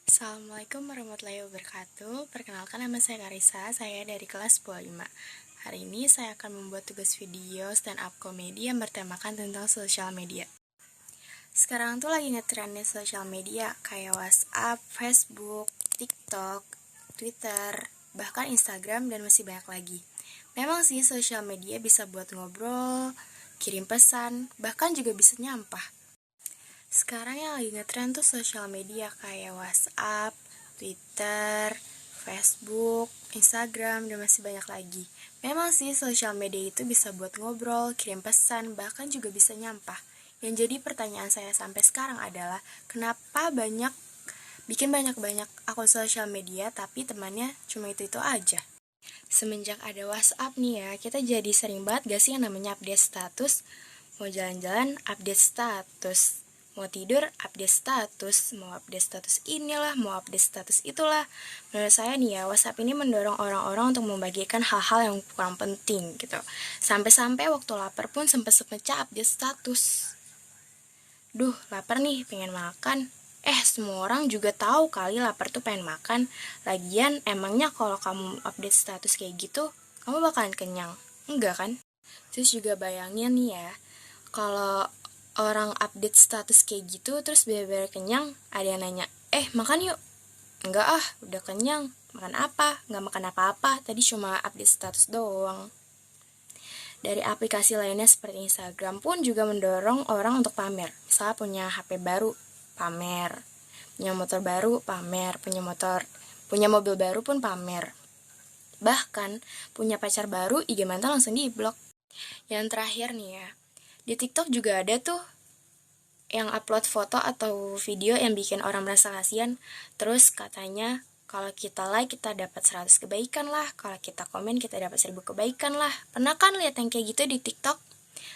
Assalamualaikum warahmatullahi wabarakatuh. Perkenalkan nama saya Karisa, saya dari kelas 25. Hari ini saya akan membuat tugas video stand up komedi yang bertemakan tentang sosial media. Sekarang tuh lagi ngetrennya sosial media kayak WhatsApp, Facebook, TikTok, Twitter, bahkan Instagram dan masih banyak lagi. Memang sih sosial media bisa buat ngobrol, kirim pesan, bahkan juga bisa nyampah. Sekarang yang lagi ngetren tuh sosial media kayak WhatsApp, Twitter, Facebook, Instagram, dan masih banyak lagi. Memang sih sosial media itu bisa buat ngobrol, kirim pesan, bahkan juga bisa nyampah. Yang jadi pertanyaan saya sampai sekarang adalah, kenapa bikin banyak-banyak akun sosial media tapi temannya cuma itu-itu aja? Semenjak ada WhatsApp nih ya, kita jadi sering banget gak sih yang namanya update status? Mau jalan-jalan, update status. Mau tidur, update status. Mau update status inilah, mau update status itulah. Menurut saya nih ya, WhatsApp ini mendorong orang-orang untuk membagikan hal-hal yang kurang penting gitu. Sampai-sampai waktu lapar pun sempet-sempetnya update status. Duh, lapar nih, pengen makan. Semua orang juga tahu kali lapar tuh pengen makan. Lagian, emangnya kalau kamu update status kayak gitu, kamu bakalan kenyang? Enggak kan? Terus juga bayangin nih ya, kalau orang update status kayak gitu, terus bener-bener kenyang, ada yang nanya, makan yuk. Enggak ah, udah kenyang. Makan apa? Enggak makan apa-apa, tadi cuma update status doang. Dari aplikasi lainnya seperti Instagram pun juga mendorong orang untuk pamer. Misalnya punya HP baru, pamer. Punya motor baru, pamer. Punya mobil baru pun pamer. Bahkan punya pacar baru, IG mantan langsung diblok. Yang terakhir nih ya, di TikTok juga ada tuh yang upload foto atau video yang bikin orang merasa kasihan. Terus katanya kalau kita like kita dapat 100 kebaikan lah, kalau kita komen kita dapat 1000 kebaikan lah. Pernah kan lihat yang kayak gitu di TikTok?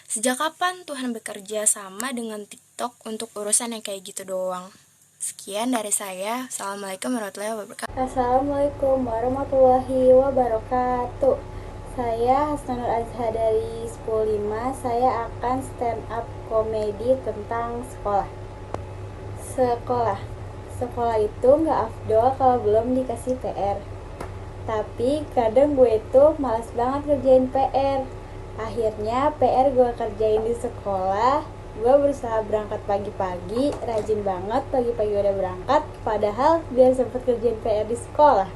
Sejak kapan Tuhan bekerja sama dengan TikTok untuk urusan yang kayak gitu doang? Sekian dari saya. Assalamualaikum warahmatullahi wabarakatuh. Assalamualaikum warahmatullahi wabarakatuh. Saya Hasnanur Azhar dari 105. Saya akan stand up komedi tentang sekolah. Sekolah. Sekolah itu nggak afdol kalau belum dikasih PR. Tapi kadang gue tuh malas banget kerjain PR. Akhirnya PR gue kerjain di sekolah. Gue berusaha berangkat pagi-pagi, rajin banget pagi-pagi udah berangkat, padahal biar sempet kerjain PR di sekolah.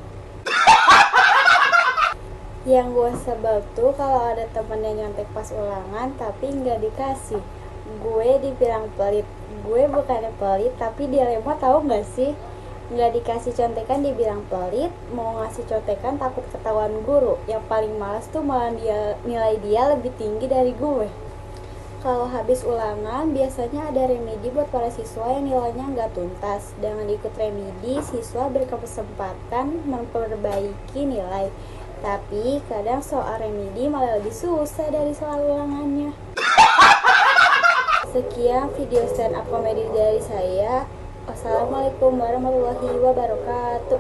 Yang gue sebel tuh kalau ada temen yang nyontek pas ulangan tapi nggak dikasih. Gue dibilang pelit. Gue bukannya pelit, tapi dilema, tahu nggak sih? Nggak dikasih contekan dibilang pelit, mau ngasih contekan takut ketahuan guru. Yang paling males tuh malah nilai dia lebih tinggi dari gue. Kalau habis ulangan, biasanya ada remedi buat para siswa yang nilainya nggak tuntas. Dengan ikut remedi, siswa berkesempatan memperbaiki nilai. Tapi kadang soal remedi malah lebih susah dari soal ulangannya. Sekian video stand up komedi dari saya. Wassalamualaikum warahmatullahi wabarakatuh.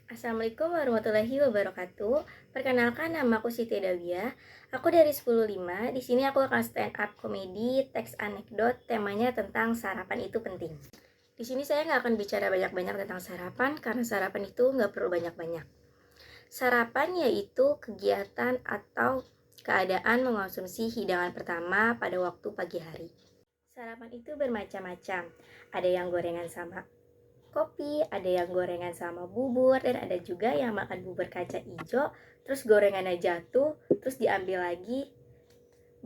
Assalamualaikum warahmatullahi wabarakatuh. Perkenalkan, nama aku Siti Dawia. Aku dari 105. Di sini aku akan stand up komedi, teks anekdot, temanya tentang sarapan itu penting. Di sini saya nggak akan bicara banyak-banyak tentang sarapan karena sarapan itu nggak perlu banyak-banyak. Sarapan yaitu kegiatan atau keadaan mengonsumsi hidangan pertama pada waktu pagi hari. Sarapan itu bermacam-macam. Ada yang gorengan sama kopi, ada yang gorengan sama bubur, dan ada juga yang makan bubur kaca hijau, terus gorengannya jatuh, terus diambil lagi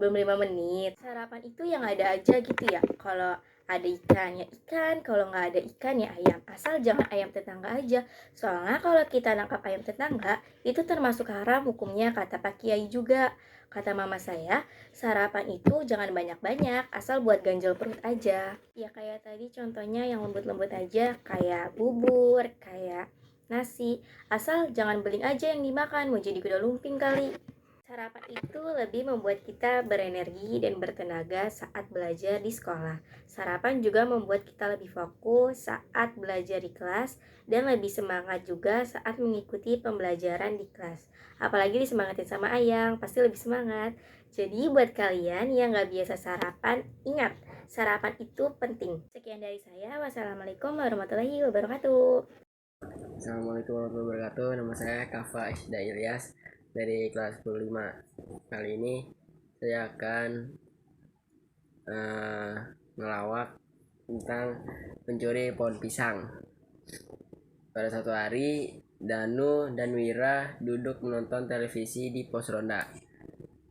belum 5 menit. Sarapan itu yang ada aja gitu ya. Kalau ada ikan ya ikan, kalau nggak ada ikan ya ayam. Asal jangan ayam tetangga aja. Soalnya kalau kita nangkap ayam tetangga, itu termasuk haram hukumnya, kata Pak Kiai juga. Kata mama saya, sarapan itu jangan banyak-banyak, asal buat ganjel perut aja. Ya kayak tadi contohnya yang lembut-lembut aja, kayak bubur, kayak nasi. Asal jangan beling aja yang dimakan, mau jadi kuda lumping kali. Sarapan itu lebih membuat kita berenergi dan bertenaga saat belajar di sekolah. Sarapan juga membuat kita lebih fokus saat belajar di kelas dan lebih semangat juga saat mengikuti pembelajaran di kelas. Apalagi disemangatin sama ayang, pasti lebih semangat. Jadi buat kalian yang gak biasa sarapan, ingat, Sarapan itu penting. Sekian dari saya. Wassalamualaikum warahmatullahi wabarakatuh. Assalamualaikum warahmatullahi wabarakatuh. Nama saya Kafa Isda Ilyas dari kelas 15. Kali ini saya akan ngelawak tentang pencuri pohon pisang. Pada suatu hari, Danu dan Wira duduk menonton televisi di pos ronda.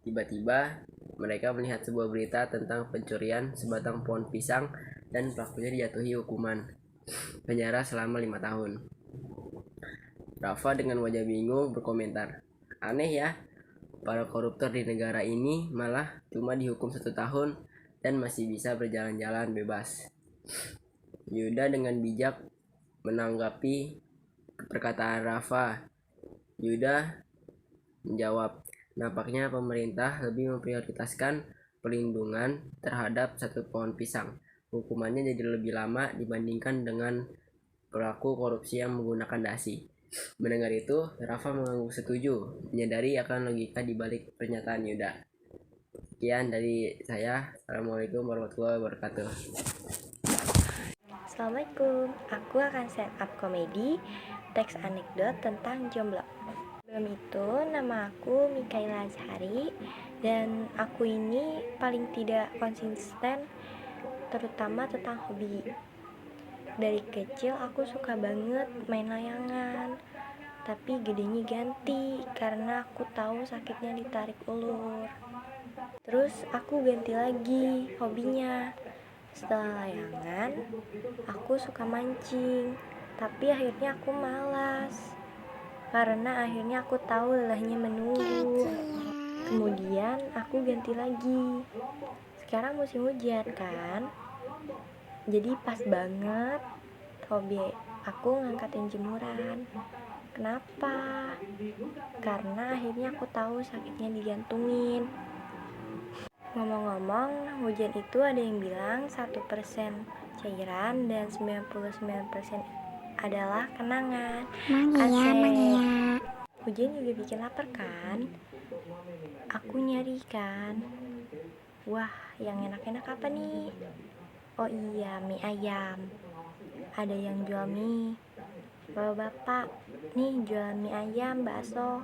Tiba-tiba mereka melihat sebuah berita tentang pencurian sebatang pohon pisang dan pelakunya dijatuhi hukuman penjara selama 5 tahun. Rafa dengan wajah bingung berkomentar, "Aneh ya, para koruptor di negara ini malah cuma dihukum 1 tahun dan masih bisa berjalan-jalan bebas." Yuda dengan bijak menanggapi perkataan Rafa. Yuda menjawab, "Nampaknya pemerintah lebih memprioritaskan perlindungan terhadap satu pohon pisang. Hukumannya jadi lebih lama dibandingkan dengan pelaku korupsi yang menggunakan dasi." Mendengar itu, Rafa mengangguk setuju, menyadari akan logika di balik pernyataan Yuda. Sekian dari saya. Assalamualaikum warahmatullahi wabarakatuh. Assalamualaikum, aku akan stand up komedi teks anekdot tentang jomblo. Sebelum itu, nama aku Mikaela Azhari dan aku ini paling tidak konsisten terutama tentang hobi. Dari kecil aku suka banget main layangan, tapi gedenya ganti karena aku tahu sakitnya ditarik ulur. Terus aku ganti lagi hobinya. Setelah layangan, aku suka mancing, tapi akhirnya aku malas karena akhirnya aku tahu lelahnya menunggu. Kemudian aku ganti lagi. Sekarang musim hujan kan, jadi pas banget hobi aku ngangkatin jemuran. Kenapa? Karena akhirnya aku tahu sakitnya digantungin. Ngomong-ngomong, hujan itu ada yang bilang 1% cairan dan 99% adalah kenangan. Asik. Hujan juga bikin lapar kan? Aku nyari kan. Wah, yang enak-enak apa nih? Oh iya, mie ayam. Ada yang jual mie. Bapak, nih jual mie ayam, bakso.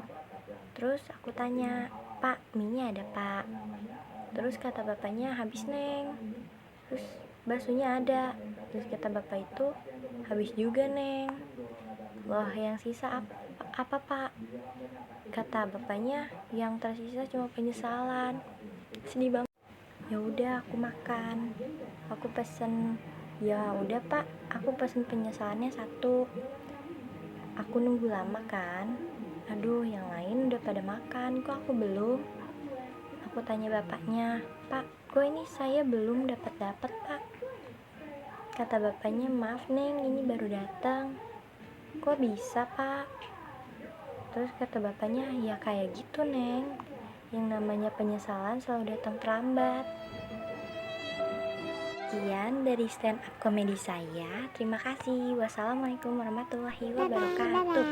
Terus aku tanya, "Pak, mie-nya ada pak?" Terus kata bapaknya, "Habis neng." Terus baksonya ada. Terus kata bapak itu, "Habis juga neng." Loh, yang sisa apa pak? Kata bapaknya, "Yang tersisa cuma penyesalan." Sedih banget. Ya udah, aku makan. Aku pesen, "Ya udah pak, aku pesen penyesalannya 1." Aku nunggu lama kan. Aduh, yang lain udah pada makan, kok aku belum? Aku tanya bapaknya, "Pak, kok ini saya belum dapat pak?" Kata bapaknya, "Maaf neng, ini baru datang." "Kok bisa pak?" Terus kata bapaknya, "Ya kayak gitu neng, yang namanya penyesalan selalu datang terlambat." Sekian dari stand up komedi saya. Terima kasih. Wassalamualaikum warahmatullahi wabarakatuh.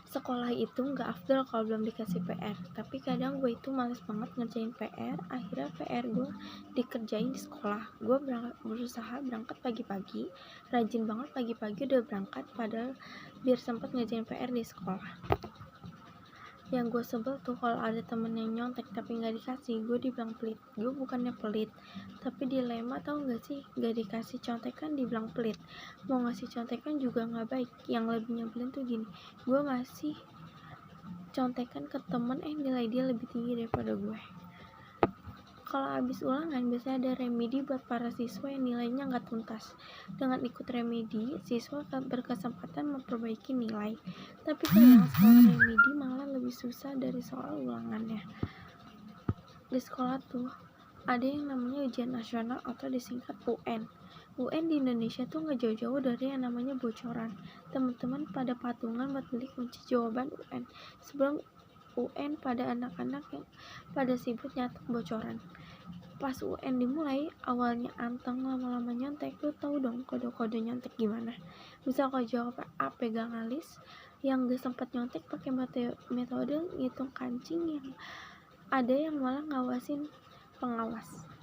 Sekolah itu nggak afdol kalau belum dikasih PR, tapi kadang gue itu males banget ngerjain PR. Akhirnya PR gue dikerjain di sekolah. Gue berusaha berangkat pagi-pagi, rajin banget pagi-pagi udah berangkat, padahal biar sempat ngerjain PR di sekolah. Yang gue sebel tuh kalau ada temen yang nyontek tapi nggak dikasih, gue dibilang pelit. Gue bukannya pelit, tapi dilema, tau nggak sih? Nggak dikasih contekan dibilang pelit, mau ngasih contekan juga nggak baik. Yang lebih nyebelin tuh gini, gue ngasih contekan ke temen, nilai dia lebih tinggi daripada gue. Kalau habis ulangan biasanya ada remedi buat para siswa yang nilainya nggak tuntas. Dengan ikut remedi, siswa akan berkesempatan memperbaiki nilai. Tapi kadang soal remedi malah lebih susah dari soal ulangannya. Di sekolah tuh ada yang namanya ujian nasional atau disingkat UN. UN di Indonesia tuh nggak jauh-jauh dari yang namanya bocoran. Teman-teman pada patungan buat beli kunci jawaban UN. Sebelum UN, pada anak-anak yang pada sibuk nyatet bocoran. Pas UN dimulai, awalnya anteng, lama-lama nyontek. Lu tahu dong kode-kode nyontek gimana? Misal kalau jawab A pegang alis, yang gak sempat nyontek pakai metode ngitung kancing yang ada yang malah ngawasin pengawas.